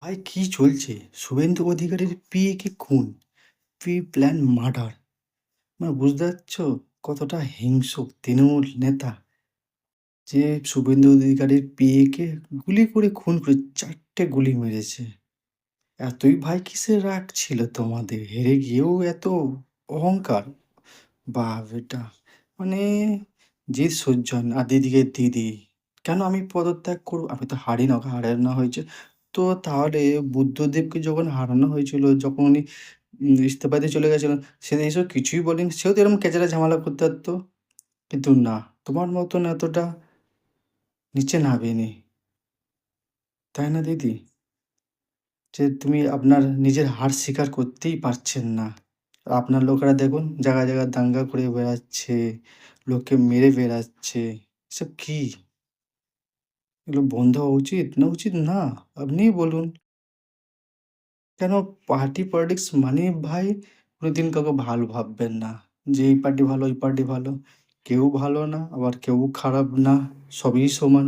ভাই কি চলছে? শুভেন্দু অধিকারীর পিএকে খুন, প্রি প্ল্যান মার্ডার। মানে বুঝতে পারছো কতটা হিংস্র তৃণমূল নেতা যে শুভেন্দু অধিকারীর পিএকে গুলি করে খুন করে ৪ টে গুলি মেরেছে। এতই ভাই কিসের রাগ ছিল তোমাদের? হেরে গিয়েও এত অহংকার? বাহ! বেটা মানে জিদ সহ্য হয় না। আর দিদিকে দিদি, কেন আমি পদত্যাগ করব? আমি তো হারিয়ে হারানো হয়েছে। তো তাহলে বুদ্ধদেবকে যখন হারানো হয়েছিল, যখন উনি ইস্তফা দিয়ে চলে গেছিলেন, সেদিন এসব কিছুই বলেনি। সেও তো এরকম ক্যাচড়া ঝামেলা করতে পারত। কিন্তু না, তোমার মতন এতটা নিচে নামেনি। তাই না দিদি? যে তুমি আপনার নিজের হার স্বীকার করতেই পারছেন না। আপনার লোকেরা দেখুন জায়গায়, জায়গায় দাঙ্গা করে বেড়াচ্ছে, লোককে মেরে বেড়াচ্ছে। এসব কি? এগুলো বন্ধ হওয়া উচিত? না উচিত না? আপনিই বলুন। কেন পার্টি পলিটিক্স মানে ভাই কোনোদিন কাউকে ভালো ভাববেন না। যে এই পার্টি ভালো, ওই পার্টি ভালো। কেউ ভালো না, আবার কেউ খারাপ না। সবই সমান।